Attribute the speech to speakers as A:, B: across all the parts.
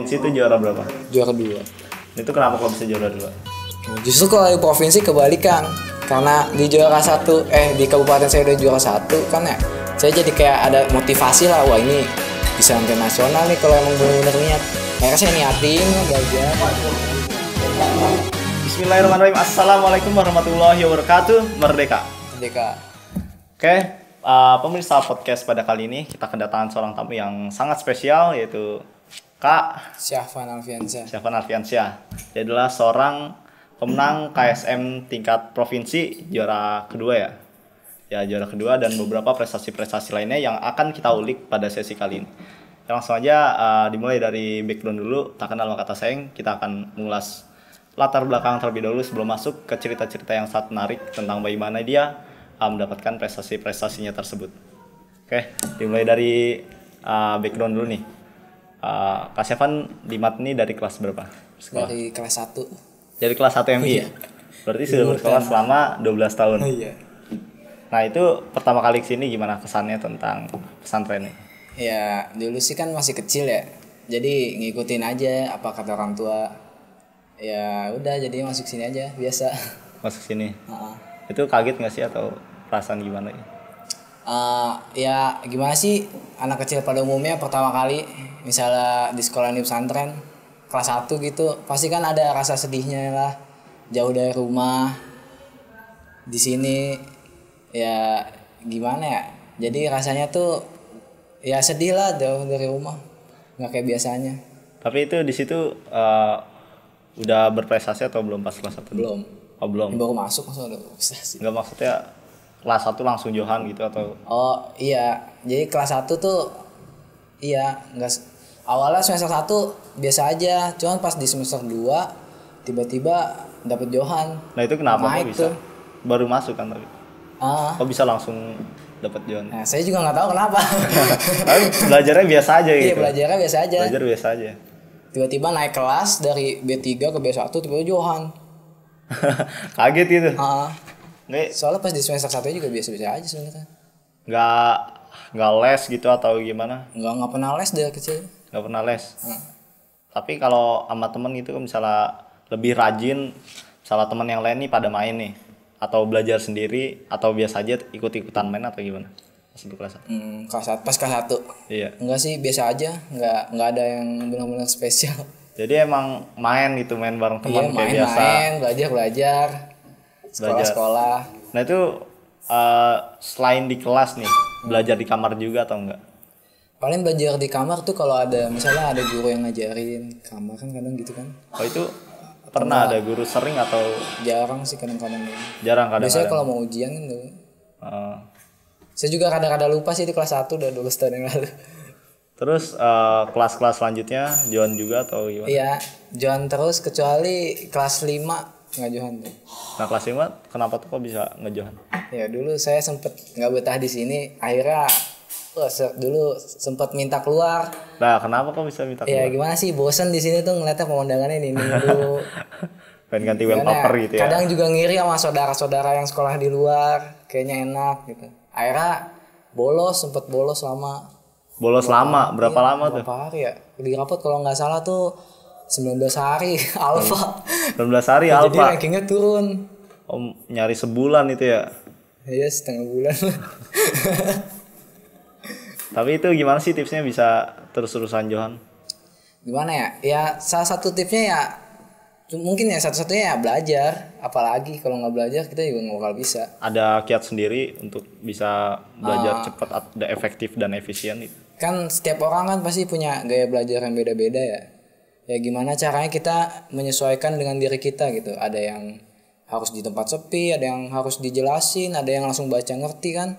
A: Itu juara berapa?
B: Juara 2.
A: Itu kenapa kok bisa juara 2?
B: Justru kalau di provinsi kebalikan. Karena di juara 1 di kabupaten saya udah juara 1 kan ya. Saya jadi kayak ada motivasi lah, wah ini bisa sampai nasional nih kalau emang benar-benar niat. Akhirnya saya niatin belajar.
A: Bismillahirrahmanirrahim. Assalamualaikum warahmatullahi wabarakatuh. Merdeka.
B: Merdeka.
A: Oke, pemirsa podcast pada kali ini kita kedatangan seorang tamu yang sangat spesial, yaitu Kak
B: Syahfan Alfiansyah.
A: Syahfan Alfiansyah. Dia adalah seorang pemenang KSM tingkat provinsi juara kedua ya. Ya, juara kedua dan beberapa prestasi-prestasi lainnya yang akan kita ulik pada sesi kali ini. Ya, langsung aja dimulai dari background dulu, tak kenal maka tak sayang. Kita akan mengulas latar belakang terlebih dahulu sebelum masuk ke cerita-cerita yang sangat menarik tentang bagaimana dia mendapatkan prestasi-prestasinya tersebut. Oke, dimulai dari background dulu nih. Kak Syafan di MAT ini dari kelas berapa? Sekolah?
B: Dari kelas 1.
A: Dari kelas 1 MI ya? Berarti sudah bersekolah selama 12 tahun.
B: Oh iya.
A: Nah, itu pertama kali kesini gimana kesannya tentang pesantren ini?
B: Ya, dulu sih kan masih kecil ya. Jadi ngikutin aja apa kata orang tua. Ya udah, jadi masuk sini aja biasa.
A: Masuk sini. Itu kaget nggak sih atau perasaan gimana ya?
B: Ya gimana sih anak kecil pada umumnya pertama kali misalnya di sekolah di pesantren kelas 1 gitu pasti kan ada rasa sedihnya lah, jauh dari rumah. Di sini ya gimana ya, jadi rasanya tuh ya sedih lah, jauh dari rumah, nggak kayak biasanya.
A: Tapi itu di situ udah berprestasi atau belum pas kelas 1?
B: Belum.
A: Oh, belum.
B: Ini baru masuk masa udah prestasi.
A: Nggak, maksudnya kelas 1 langsung johan gitu atau?
B: Oh iya, jadi kelas 1 tuh iya nggak, awalnya semester 1 biasa aja, cuman pas di semester 2 tiba-tiba dapet johan.
A: Nah, itu kenapa kok bisa?
B: Tuh.
A: Baru masuk kan tapi. Kok bisa langsung dapat johan?
B: Nah, saya juga nggak tahu kenapa.
A: Tapi belajarnya biasa aja gitu.
B: Iya, belajarnya biasa aja.
A: Belajar biasa aja.
B: Tiba-tiba naik kelas dari B3 ke B1 tiba-tiba johan.
A: Kaget gitu.
B: Soalnya pas di semester 1 juga biasa-biasa aja sebenarnya.
A: Nggak les gitu atau gimana?
B: Nggak pernah les dari kecil.
A: Nggak pernah les. Tapi kalau sama temen gitu misalnya lebih rajin, misalnya temen yang lain nih pada main nih, atau belajar sendiri, atau biasa aja ikut-ikutan main atau gimana? Pas di kelas 1.
B: Pas kelas 1.
A: Iya.
B: Enggak sih, biasa aja. Nggak ada yang benar-benar spesial.
A: Jadi emang main gitu, main bareng teman kayak biasa.
B: Main, belajar. Sekolah.
A: Nah itu selain di kelas nih, belajar di kamar juga atau enggak?
B: Paling belajar di kamar tuh kalau ada misalnya ada guru yang ngajarin kamar kan kadang gitu kan.
A: Oh, itu pernah ada guru sering atau?
B: Jarang sih kadang-kadang.
A: Jarang kadang-kadang.
B: Biasanya kalau mau ujian kan tuh. Saya juga kadang-kadang lupa sih di kelas 1 udah 12 tahun yang lalu.
A: Terus kelas-kelas selanjutnya join juga atau gimana?
B: Iya, join terus kecuali kelas 5 nggak join tuh.
A: Nah, kelas 5 kenapa tuh kok bisa ngejoin?
B: Ya dulu saya sempet nggak betah di sini, akhirnya dulu sempet minta keluar.
A: Nah, kenapa kok bisa minta keluar?
B: Ya gimana sih, bosan di sini tuh ngeliatnya pemandangannya ini dulu.
A: Pengen ganti wallpaper gitu ya.
B: Kadang juga ngiri sama saudara-saudara yang sekolah di luar, kayaknya enak gitu. Akhirnya sempet bolos lama.
A: Bolos lama, berapa lama tuh?
B: Berapa hari ya? Di rapot kalau nggak salah tuh 19 hari alfa.
A: 19 hari
B: alfa.
A: Jadi
B: rankingnya turun.
A: Om nyari sebulan itu ya?
B: Iya, setengah bulan.
A: Tapi itu gimana sih tipsnya bisa terus-terusan johan?
B: Gimana ya? Ya salah satu tipsnya ya mungkin ya satu-satunya ya belajar. Apalagi kalau nggak belajar kita juga nggak bakal bisa.
A: Ada kiat sendiri untuk bisa belajar cepat, efektif dan efisien gitu?
B: Kan setiap orang kan pasti punya gaya belajar yang beda-beda ya. Ya gimana caranya kita menyesuaikan dengan diri kita gitu. Ada yang harus di tempat sepi, ada yang harus dijelasin, ada yang langsung baca ngerti kan.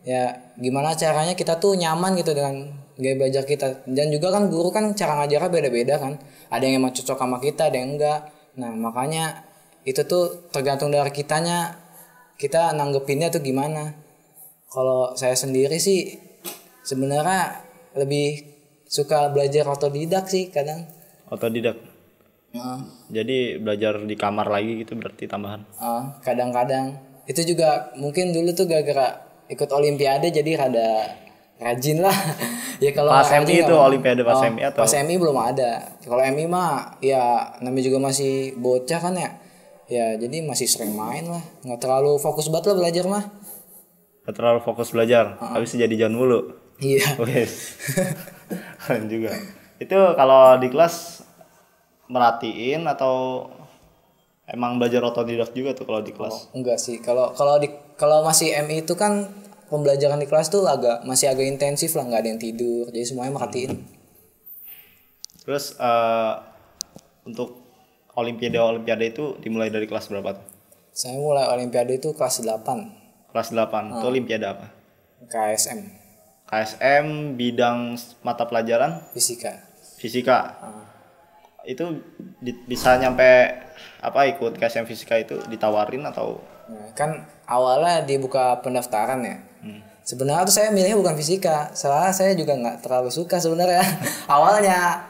B: Ya gimana caranya kita tuh nyaman gitu dengan gaya belajar kita. Dan juga kan guru kan cara ngajarnya beda-beda kan. Ada yang emang cocok sama kita, ada yang enggak. Nah makanya itu tuh tergantung dari kitanya, kita nanggepinnya tuh gimana. Kalau saya sendiri sih sebenarnya lebih suka belajar otodidak sih kadang.
A: Otodidak? Jadi belajar di kamar lagi gitu berarti tambahan?
B: Kadang-kadang. Itu juga mungkin dulu tuh gara-gara ikut olimpiade jadi rada rajin lah. Ya kalau
A: Pas
B: nggak rajin
A: MI itu
B: nggak apa-apa.
A: olimpiade pas MI atau?
B: Pas MI belum ada. Kalau MI mah ya namanya juga masih bocah kan ya. Ya jadi masih sering main lah, nggak terlalu fokus banget lah belajar mah.
A: Gak terlalu fokus belajar, habis jadi John mulu.
B: Iya.
A: Wes. Keren juga. Itu kalau di kelas merhatiin atau emang belajar otodidak juga tuh kalau di kelas?
B: Enggak sih. Kalau masih MI itu kan pembelajaran di kelas tuh masih agak intensif lah, nggak ada yang tidur. Jadi semuanya merhatiin.
A: Terus untuk olimpiade itu dimulai dari kelas berapa tuh?
B: Saya mulai olimpiade itu kelas 8.
A: Kelas 8. Itu olimpiade apa?
B: KSM.
A: KSM bidang mata pelajaran
B: Fisika.
A: fisika. Itu bisa nyampe apa ikut KSM fisika itu ditawarin atau?
B: Nah, kan awalnya dibuka pendaftaran ya. Sebenarnya tuh saya milihnya bukan fisika, soalnya saya juga nggak terlalu suka sebenarnya. Awalnya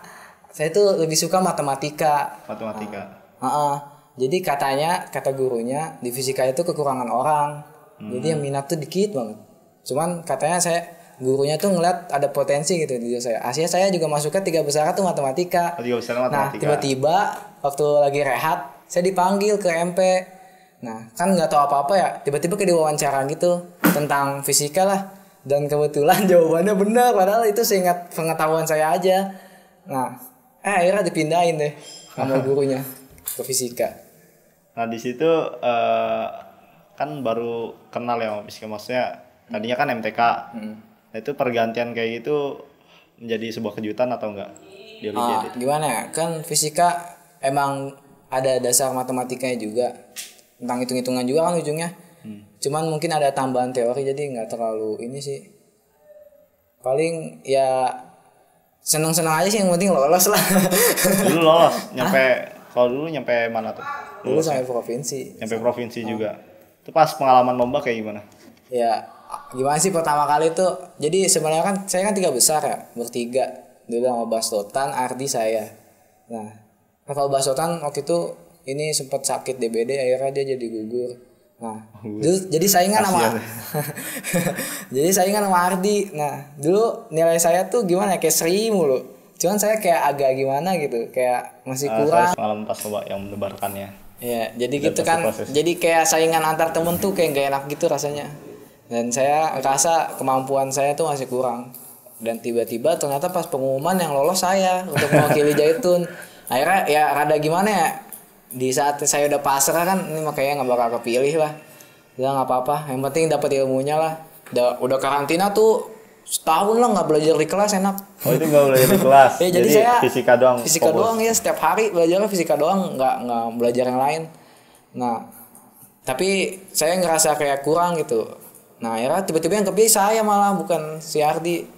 B: saya tuh lebih suka matematika.
A: Matematika.
B: Jadi kata gurunya di fisika itu kekurangan orang. Jadi yang minat tuh dikit banget. Cuman katanya gurunya tuh ngeliat ada potensi gitu di diri saya. Akhirnya saya juga masuknya 3 besar tuh matematika.
A: 3 besar matematika.
B: Nah tiba-tiba waktu lagi rehat saya dipanggil ke MP. Nah kan nggak tahu apa-apa ya. Tiba-tiba kayak diwawancara gitu tentang fisika lah. Dan kebetulan jawabannya benar. Padahal itu seingat pengetahuan saya aja. Nah akhirnya dipindahin deh sama gurunya ke fisika.
A: Nah di situ kan baru kenal ya sama fisika, maksudnya tadinya kan MTK. Nah itu pergantian kayak gitu menjadi sebuah kejutan atau enggak di olimpiade?
B: Gimana ya, kan fisika emang ada dasar matematikanya juga, tentang hitung-hitungan juga kan ujungnya. Cuman mungkin ada tambahan teori jadi nggak terlalu ini sih, paling ya seneng-seneng aja sih, yang penting lolos lah.
A: Dulu lolos kalau dulu nyampe mana tuh?
B: Dulu sampai provinsi.
A: Nyampe provinsi juga. Itu pas pengalaman lomba kayak gimana?
B: Ya gimana sih pertama kali tuh, jadi sebenarnya kan saya kan 3 besar ya, bertiga dulu sama Bastotan, Ardi, saya. Nah kalau Bastotan waktu itu ini sempat sakit DBD, akhirnya dia jadi gugur. Nah dulu jadi saingan sama jadi saingan sama Ardi. Nah dulu nilai saya tuh gimana ya, kayak seri mulu. Cuman saya kayak agak gimana gitu, kayak masih kurang.
A: Pengalaman pas lomba yang mendebarkannya.
B: Ya, jadi gitu kan. Jadi kayak saingan antar temen tuh kayak gak enak gitu rasanya. Dan saya ngerasa kemampuan saya tuh masih kurang. Dan tiba-tiba ternyata pas pengumuman yang lolos saya untuk mewakili Jaitun. Akhirnya ya rada gimana ya. Di saat saya udah pasrah kan, ini makanya gak bakal kepilih lah. Udah gak apa-apa, yang penting dapat ilmunya lah. Udah karantina tuh setahun lah nggak belajar di kelas, enak.
A: Oh itu nggak belajar di kelas.
B: Ya, jadi saya
A: fisika doang.
B: Fisika fokus doang ya, setiap hari belajarnya fisika doang, nggak belajar yang lain. Nah tapi saya ngerasa kayak kurang gitu. Nah akhirnya tiba-tiba yang kepilih saya malah, bukan si Ardi.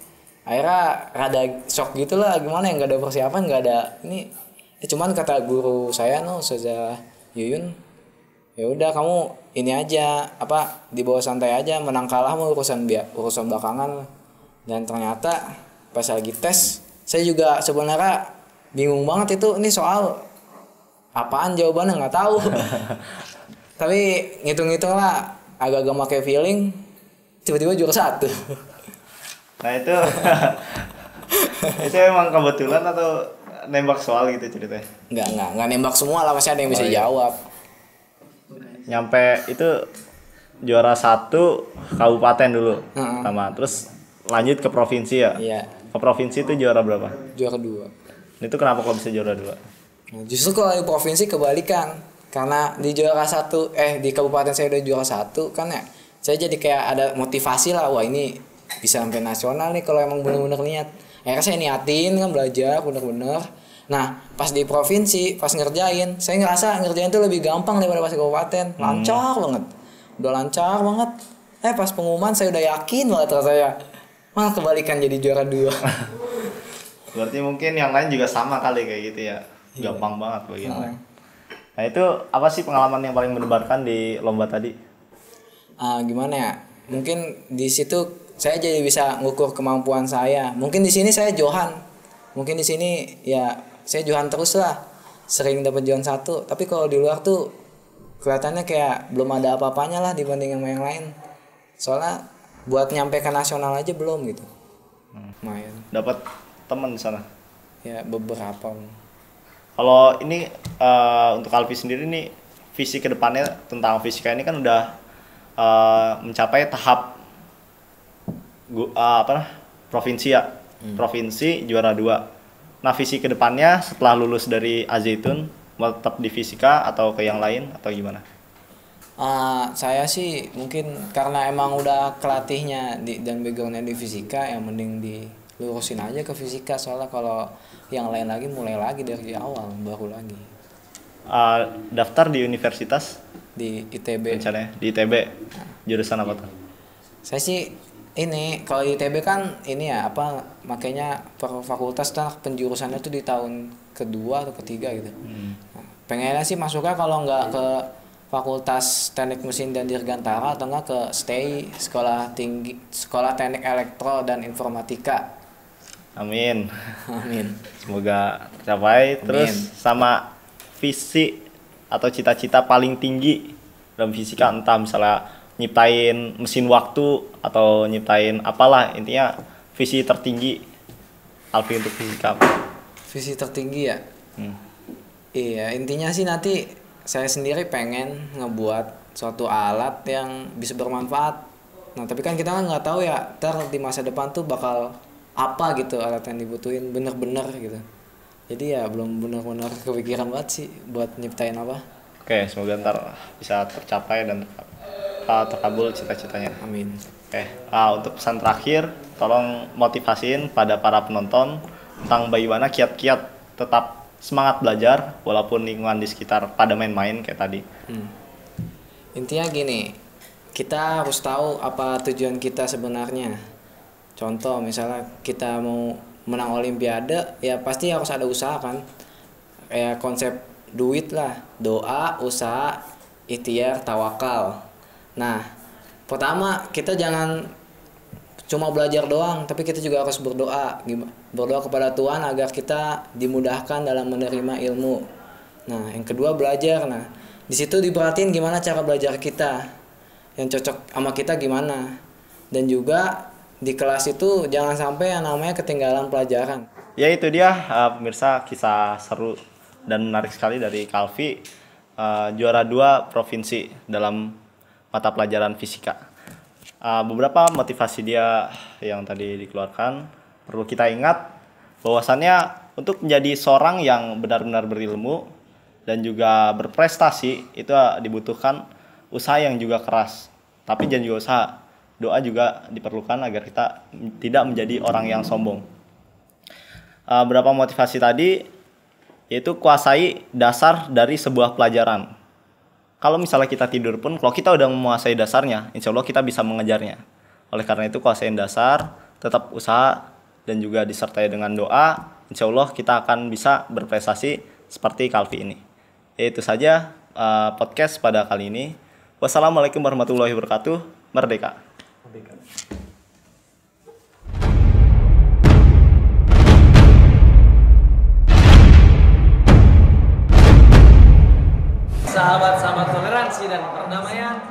B: Akhirnya rada shock gitu lah, gimana ya, nggak ada persiapan, nggak ada ini. Cuman kata guru saya Ustazah Yuyun, ya udah kamu ini aja, dibawa santai aja, menang kalah mah urusan belakangan. Dan ternyata pas lagi tes, saya juga sebenarnya bingung banget itu, ini soal apaan jawabannya nggak tahu. Tapi ngitung-ngitung lah, agak-agak pakai feeling, tiba-tiba juara 1.
A: Nah itu itu emang kebetulan atau nembak soal gitu ceritanya?
B: Enggak nembak semua lah, pasti ada yang bisa jawab.
A: Nyampe itu juara 1 kabupaten dulu sama, terus lanjut ke provinsi ya?
B: Iya.
A: Ke provinsi itu juara berapa?
B: Juara 2.
A: Itu kenapa kok bisa juara 2?
B: Nah, justru kalau di provinsi kebalikan. Karena di juara 1 di kabupaten saya udah juara 1 kan ya. Saya jadi kayak ada motivasi lah, wah ini bisa sampai nasional nih kalau emang bener-bener niat. Akhirnya saya niatin kan, belajar bener-bener. Nah, pas di provinsi, pas ngerjain, saya ngerasa ngerjain tuh lebih gampang daripada pas di kabupaten. Lancar banget. Udah lancar banget. Pas pengumuman saya udah yakin banget rasanya. Malah kebalikan jadi juara 2.
A: Berarti mungkin yang lain juga sama kali kayak gitu ya. Gampang banget bagi yang lain. Nah itu apa sih pengalaman yang paling mendebarkan di lomba tadi?
B: Gimana ya? Mungkin di situ saya jadi bisa ngukur kemampuan saya. Mungkin di sini saya Johan. Mungkin di sini ya saya Johan terus lah. Sering dapat Johan 1. Tapi kalau di luar tuh kelihatannya kayak belum ada apa-apanya lah dibanding sama yang lain. Soalnya buat nyampe ke nasional aja belum gitu. Lumayan.
A: Dapat teman di sana.
B: Ya beberapa.
A: Kalau ini untuk Alfi sendiri nih, visi kedepannya tentang fisika ini kan udah mencapai tahap provinsi ya. Provinsi juara 2. Nah, visi kedepannya setelah lulus dari Al-Zaitun mau tetap di fisika atau ke yang lain atau gimana?
B: Saya sih mungkin karena emang udah kelatihnya dan backgroundnya di fisika, yang mending dilurusin aja ke fisika, soalnya kalau yang lain lagi mulai lagi dari awal baru lagi.
A: Daftar di universitas
B: Di ITB.
A: rencananya di ITB. Jurusan apa tuh?
B: Saya sih ini kalau di ITB kan ini ya apa, makanya per fakultas penjurusannya tuh di tahun kedua atau ketiga gitu. Nah, pengennya sih masuknya kalau nggak ke Fakultas Teknik Mesin dan Dirgantara atau enggak ke STI, Sekolah Teknik Elektro dan Informatika.
A: Amin.
B: Amin.
A: Semoga tercapai. Terus sama visi atau cita-cita paling tinggi dalam fisika, entah misalnya nyiptain mesin waktu atau nyiptain apalah, intinya visi tertinggi Alfi untuk fisika.
B: Visi tertinggi ya. Iya, intinya sih nanti saya sendiri pengen ngebuat suatu alat yang bisa bermanfaat. Nah, tapi kan kita kan nggak tahu ya, ntar di masa depan tuh bakal apa gitu alat yang dibutuhin bener-bener gitu. Jadi ya belum bener-bener kepikiran banget sih buat nyiptain apa.
A: Oke, semoga ntar bisa tercapai dan terkabul cita-citanya.
B: Amin.
A: Oke, untuk pesan terakhir, tolong motivasiin pada para penonton tentang bagaimana kiat-kiat tetap semangat belajar walaupun lingkungan di sekitar pada main-main kayak tadi.
B: Intinya gini, kita harus tahu apa tujuan kita sebenarnya. Contoh misalnya kita mau menang olimpiade, ya pasti harus ada usaha kan. Kayak konsep duit lah, doa, usaha, ikhtiar, tawakal. Nah, pertama kita jangan cuma belajar doang, tapi kita juga harus berdoa. Berdoa kepada Tuhan agar kita dimudahkan dalam menerima ilmu. Nah, yang kedua belajar. Nah, di situ diperhatiin gimana cara belajar kita, yang cocok sama kita gimana. Dan juga di kelas itu jangan sampai yang namanya ketinggalan pelajaran.
A: Ya itu dia pemirsa, kisah seru dan menarik sekali dari Kalvi, juara 2 provinsi dalam mata pelajaran fisika. Beberapa motivasi dia yang tadi dikeluarkan, perlu kita ingat bahwasannya untuk menjadi seorang yang benar-benar berilmu dan juga berprestasi itu dibutuhkan usaha yang juga keras. Tapi jangan juga usaha, doa juga diperlukan agar kita tidak menjadi orang yang sombong. Beberapa motivasi tadi yaitu kuasai dasar dari sebuah pelajaran. Kalau misalnya kita tidur pun, kalau kita udah menguasai dasarnya, insya Allah kita bisa mengejarnya. Oleh karena itu, kuasain dasar, tetap usaha, dan juga disertai dengan doa, insya Allah kita akan bisa berprestasi seperti Kalvi ini. Itu saja podcast pada kali ini. Wassalamualaikum warahmatullahi wabarakatuh. Merdeka.
C: Sahabat-sahabat toleransi dan perdamaian,